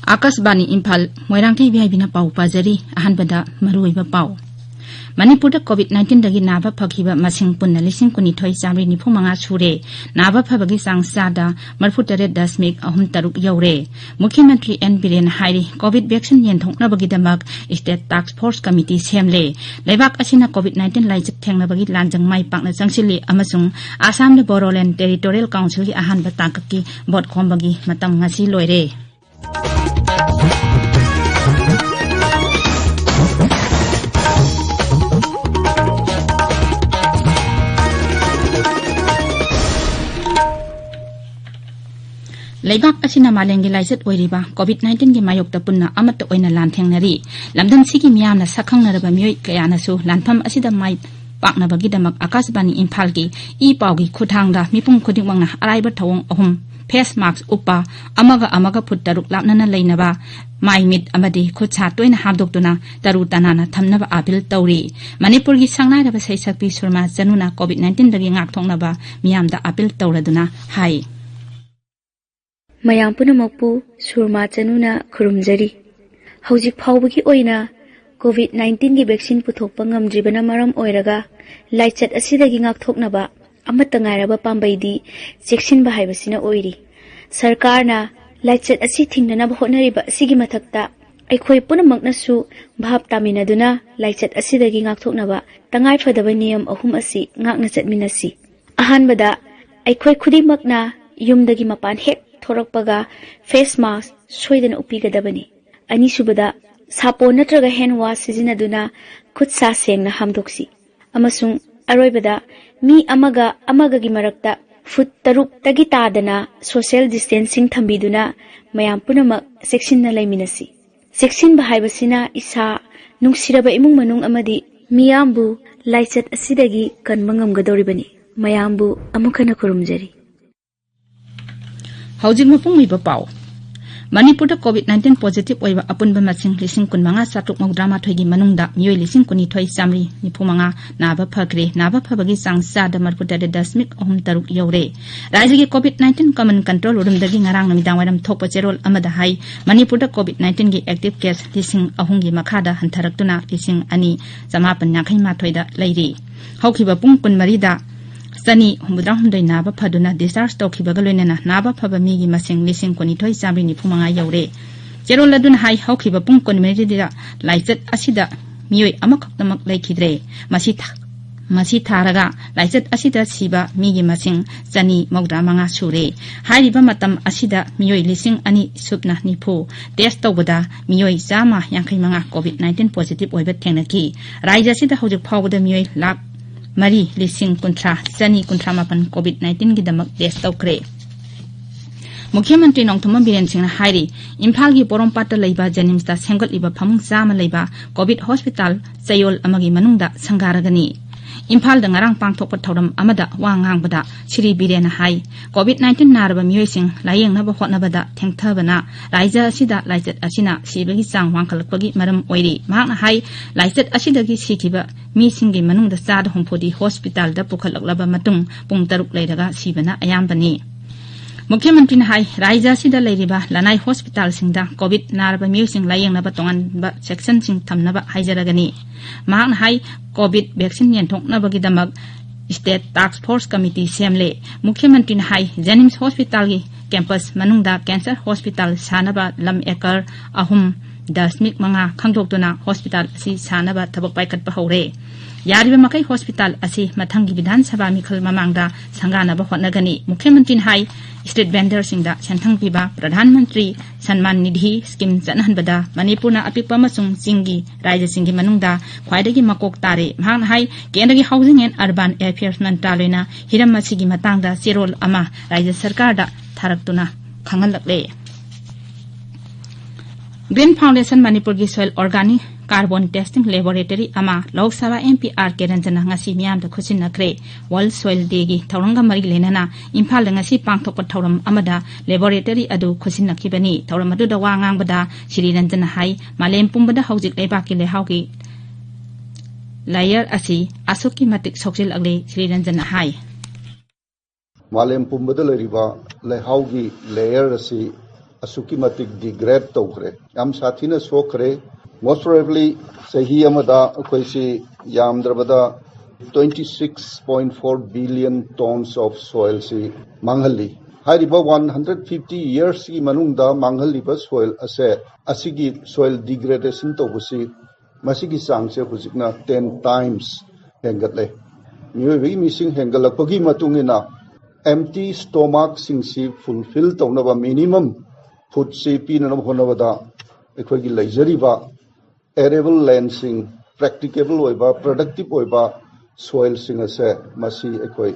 आकाशवाणी इम्फाल मोइरांगथै बिहाइबिना पाउ पाजरी अहानबदा मरुइबा पाउ मणिपुर कोविड-19 दगी नाबा फखिबा मसिंग पुन्ना लिसिंग कुनिथोइ चामरी निफुमंगा सुरे नाबा फबगी सांगसादा मरफुटरे 10.3 यौरे मुख्यमंत्री एन बिरेन हाइरी कोविड वैक्सीन येंथोंनबगीदमक स्टेट टास्क फोर्स कमिटी सेमले लेबाक असिना कोविड-19 लाइजक थेंगनबगी लांजंग माइ पाकना जंगसिली अमसुंग आसाम ने बोरोलैंड टेरिटोरियल काउंसिल की अहानबा ताककी बोट खोमबगी मतम ngasi लोइरे लेबाक असिना मालेंगी लाइजत ओइरिबा कोविड-19 की मायोक्ता पुन्ना अमत ओइना लानथेंगनरी लमदन सिगी मियामना सखंगनरबा मियोइ कयानासु लानफम असिदा माइ पाकनबगीदमक आकाशवाणी इम्फाल की ई पाउगी खुथांगदा मिपुंग खुदिंगमंगना अराइबा थवंग अहुम फेस मास्क उपा अमगा फुट तरुक लापनना लेनबा माइ मिट अमदी खुदसा तोइना हाबदोक्तुना तरु तनाना थमनबा अपील तौरी मणिपुर की संगनाइरबा सैसक्पी सुरमा जनुना कोविड-19 दगी ngakthoknaba मियामदा अपील तौरदुना हाई मयाम पुनमकपु सुरमा चनुना खुरुमजरी हौजिक फाउबगी ओइना कोविड-19 की वैक्सीन पुथोकपा ngamdribana maram oiraga लाइचत असिदगी ngakthoknaba अमत ngairaba pambaidi cheksinba haibasina oiri सरकारना लाइचत असि थिंगनबा होटनरिबा सिगी मथक्ता अखोय पुनमकनासु भाब तामिनदुना लाइचत असिदगी ngakthoknaba तंगाइ फदबा नियम अहुम असि ngakna चटमिनसि अहानबदा अखोय खुदिमकना युमदगी मपान हेक थोरकपगा फेस मास्क सोइदन उपिगदबनी अनिसुबदा सापो नत्रगा हैंड वाश सिजिनदुना खुदसा सेंगना हामदोक्सी अमसुंग अरोइबदा मी अमगागी मरक्ता फुट तरुक तगी तादना सोशल डिस्टेंसिंग थंबीदुना मयाम पुनमक सेक्सिनना लैमिनसी सेक्सिन बहाइबसिना इसा नुंगसिरबा इमुंग मनुंग अमदी मियामबु लाइचत असिदगी कनबंगमगदौरिबनी मयामबु अमुखना खुरुमजरी हौजिक मपुंगमिबा पाउ मणिपुर कोविड-19 पॉजिटिव ओइबा अपुनबा मसिंग लिसिंग कुनमंगा सातुक मौद्रामा थोइगी मनुंगदा मियोइ लिसिंग कुनिथोइ चामरी निफुमंगा नाबा फग्रे नाबा फबगी सांगसादा मरफुटरे 10.3 यौरे राज्य की कोविड-19 कॉमन कंट्रोल रूमदगी ngarang नमिदांग वाइरम थोकपा चेरोल अमदा हाई मणिपुर कोविड-19 की एक्टिव केस लिसिंग अहुंगी मखादा हंथरक्तुना लिसिंग अनि 958 दा Larry हौखिबा Pung कुनमरीदा Sunny हुमुद्रा हुमदई Naba फदुना discharge तौखिबगा लोइनना Naba फबा मीगी मसिंग लिसिंग कुनिथोइ Chamari निफुमंगा you're चेरोल अदुन high हौखिबा पुंग कुनमरीदा लाइचत असिदा मियोइ अमखक्तमक लैखिद्रे मसी थारगा लाइचत असिदा सिबा मीगी मसिंग सनी मौद्रा मंगा सुरे हाइरिबा मतम असिदा मियोइ लिसिंग अनि सुपना निफु टेस्ट तौबदा मियोइ चामा यांखै मंगा कोविड-19 पॉजिटिव ओइबा थेंगनकी राज्य असिदा हौजिक फाउबदा मियोइ लाख मरी लिसिंग कुंथ्रा सनी कुंथ्रा मापन कोविड-19 की दमक टेस्ट तौखरे मुख्यमंत्री नोंथुम बिरेन सिंह हाइरी इम्फाल की पोरोंपाट लैबा जेनिम्सता सेंगोटलिबा फमुंग चामा लैबा कोविड हॉस्पिटल चयोल अमगी मनुंगदा संगारगनी इम्फाल दंगारांग पांगथोकपा थौरम अमदा वा ngangbada श्री बिरेन हाई कोविड-19 नारबा मियोइसिंग लायेंगनबा होटनबदा थेंगथबना राज्य असिदा लाइचत असिना सिबगी चांग वांखलकपगी मरम ओइरी माकना हाई लाइचत असिदगी सिखिबा मीसिंगी मनुंगदा चाद होंफोदी हॉस्पिटल दा पुखलकलबा मतुंग पुंग तरुक लैरगा सिबना अयामबनी मुख्यमंत्री हाई राज्य असिदा लैरिबा लनाई हॉस्पिटल सिंगदा कोविड नारबा मियोइसिंग लायेंगनबा तोंगानबा सेक्शन सिंग थमनबा हाइजरगनी माकना हाई कोविड वैक्सीन येंथोकनबगीदमक स्टेट टास्क फोर्स कमिटी सेमले मुख्यमंत्री हाई जेनिम्स हॉस्पिटल की कैंपस मनुंगदा कैंसर हॉस्पिटल सानबा लम एकर 3.5 खंगदोक्तुना हॉस्पिटल असि सानबा थबक पाइकटपा हौरे यारिबा मकै हॉस्पिटल असि मथंगी विधानसभा मिखल ममांगदा संगानबा होटनगनी मुख्यमंत्री हाई स्टेट वेंडर सिंगदा सेंथंग पिबा प्रधानमंत्री सम्मान निधि स्कीम चनहनबदा मणिपुरना अपिकपा मसुंग चिंगी राज्य सिंगी मनुंगदा ख्वाइदगी मकोक तारे महान हाई केंद्रगी हाउसिंग एंड अर्बन अफेयर्स मंत्रालयना हिरम मसिगी मतंगदा चेरोल अमा राज्य सरकारदा थारक्तुना खंगलकले ग्रीन फाउंडेशन मणिपुर की soil organic carbon testing laboratory अमा Lok Sabha MP R K Ranjana ngasi मियामदा खुसिनखरे वर्ल्ड सोइल डे की थौरंगा मरी लेनना इम्फाल ngasi पांगथोकपा थौरम अमदा लेबोरेटरी अदु खुसिनखिबनी थौरम अदुदा वा ngangbada श्री रंजना हाई मालेम पुंबदा हौजिक लेबाकी लेहाउकी लायर असि असुकी मतिक सोक्सिल अगले श्री रंजना हाई मालेम पुंबदा लरिबा लेहाउगी लेयर असि asuki matik degrade tawkhre yam sathina sokhre most probably sahi amada akoisi yamdrabada 26.4 billion tons of soil si manghali hariba 150 years ki manungda manghaliba soil asigi soil degradation tawbusi masigi sangse hujikna 10 times hengatle miyobi missing hengalakpagi matungina empty stomach singsi fulfill tawnaba minimum food si pinana honabada ekhogi leijariba arable land sing practicable oiba productive oiba soil sing ase masi ekhoi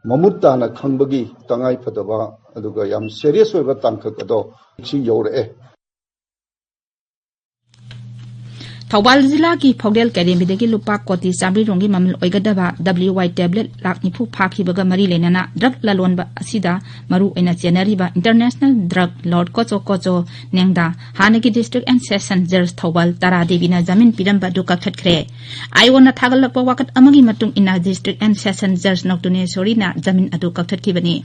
mamutana khangbagi tangai phadaba aduga yam serious oiba tangkhak ado si yore Thawbal Zilla ki Pogdel Academy ki lupa koti sabri rongi mamil oigadaba WY tablet lak nipu phaki baga mari lenana drug lalon ba asida maru ina January ba International Drug Lord kocho nengda hanagi district and session judge Thawbal Tara Devi na jamin pidamba duka khatkre aiwona thagalak ba wakat amagi matung ina district and session judge noktune sorina jamin adu kakhatkibani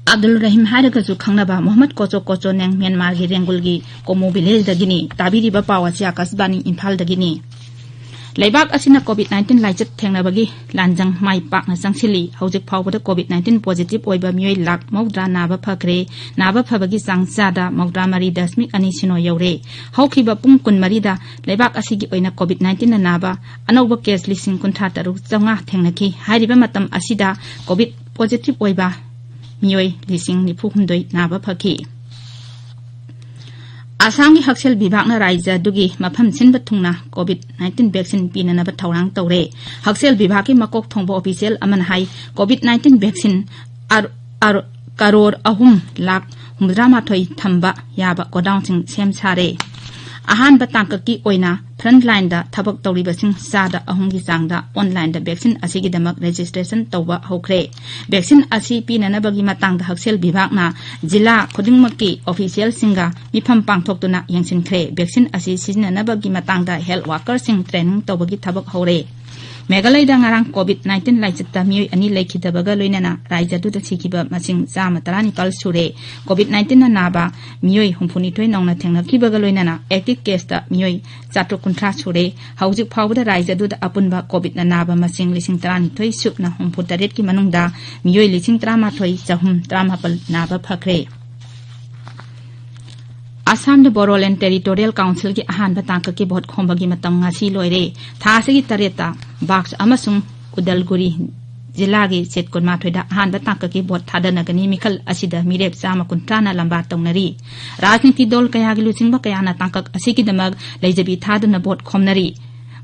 Abdul Rahim Haragazu Kangnaba Muhammad Kocho Nang Myanmar gi Rengul gi Komo village dagini tabiri ba pawasi akasbani Imphal dagini Laibak asina COVID-19 laichat thengnabagi lanjang mai pak na sangsili hojik phawbada COVID-19 positive oiba mioi lak mawdra naba phakre naba phabagi sangsada mawdra mari dasmik ani sino yore hawkhiba pung kun marida laibak asigi oina COVID-19 na naba anauba case lising kunthra taru changa thengnaki hariba matam asida COVID positive oiba mioi lising ni phumdoi naba phaki Assam ki Haksel Bibhag na Raija dugi mafam sinba thungna COVID-19 vaccine pinanaba thawrang tawre Haksel Bibhag ki makok thongba official aman hai COVID-19 vaccine karor ahum lak humdrama thoi thamba yaba godown sing sem sare ahan batangka ki oina front line da thabak tawriba sing sada ahum gi sangda online da vaccine asigi damak registration tawba hokre vaccine asi pinanabagi matangda Haksel Bibhag na jila khodingmaki official singa mifam pangthoktuna yangsinkhre vaccine asi sijanabagi matangda health worker sing training tawbagi thabak hore Megalai da ngarang COVID-19 laicita mioi ani laikhidabaga loinana raija du da sikiba masing jama tarani pal sure COVID-19 na naba mioi humphuni thoi nongna thengna kibaga loinana active case da mioi chatro kunthra sure haujik phawda raija du da apunba COVID na naba masing lising tarani thoi supna humpu taret ki manungda mioi lising trama thoi chahum trama pal naba phakre Assam the Boroland Territorial Council ki ahan batangka ki bot khombagi matam ngasi loire thasi ki tareta box amasung Udalguri jila gi setkon ma thoida ahan batangka ki bot thadana gani mikhal asida mirep chama kuntrana lamba tongnari rajniti dol kaya gi luchingba kaya na tangkak asiki damag leijabi thadana bot khomnari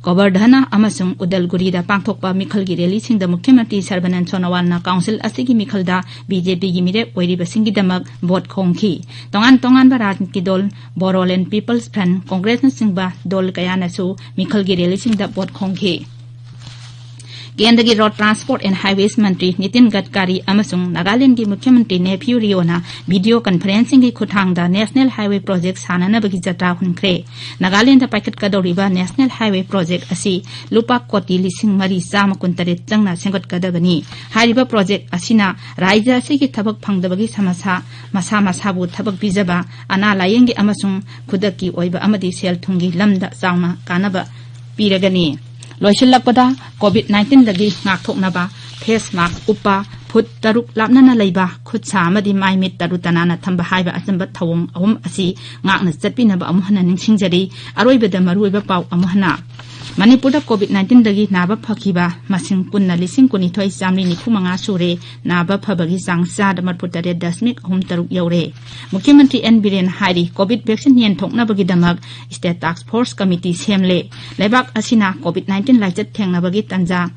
Govardhana amasung Udalguri da pangthokpa mikhal gi rally sing da Mukhyamantri Sarbanan Sonowal na council asigi mikhal da BJP gi mirep oiri basingi damak vote khongki tongan ba rajniti dol Boroland People's Front Congress na singba dol kaya na su mikhal gi rally sing da vote khongki Kendra Road Transport and Highways Mantri Nitin Gadkari amasung Nagaland gi Mukhyamantri Nephew Riona video conferencing gi khuthang da National Highway Project sanana bagi jatra hunkhre Nagaland da paikat kadoriba National Highway Project asi lupa koti lising mari sama kuntaret changna sengot kadabani hariba project asina raija se gi thabak phangdabagi masa bu thabak bijaba ana layengi amasung khudaki oiba amadi sel thungi lamda changma kanaba piragani Loisilakpada COVID-19 dagi ngakthoknaba face mask upa phut taruk lapnana leiba khutsa amadi mai mit tarutanana thamba haiba achamba thawong ahum asi ngakna chatpinaba amuhana ningsingjari aroibada maruiba pau amuhana Manipur COVID-19 dagi naba phakiba masing punna lising kuni thoi samli nifu manga sure naba phabagi sangsa da marputare dasmik ahum taruk yaure Mukhyamantri N Biren Hari COVID vaccine yen thokna bagi damak State Task Force Committee semle lebak asina COVID-19 laichat thengna bagi tanja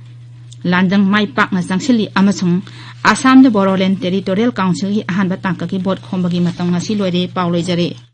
Landang mai pak na sangsili amasung Assam the Boroland Territorial Council gi ahan batangka ki bot khombagi matang ngasi loire pauloi jare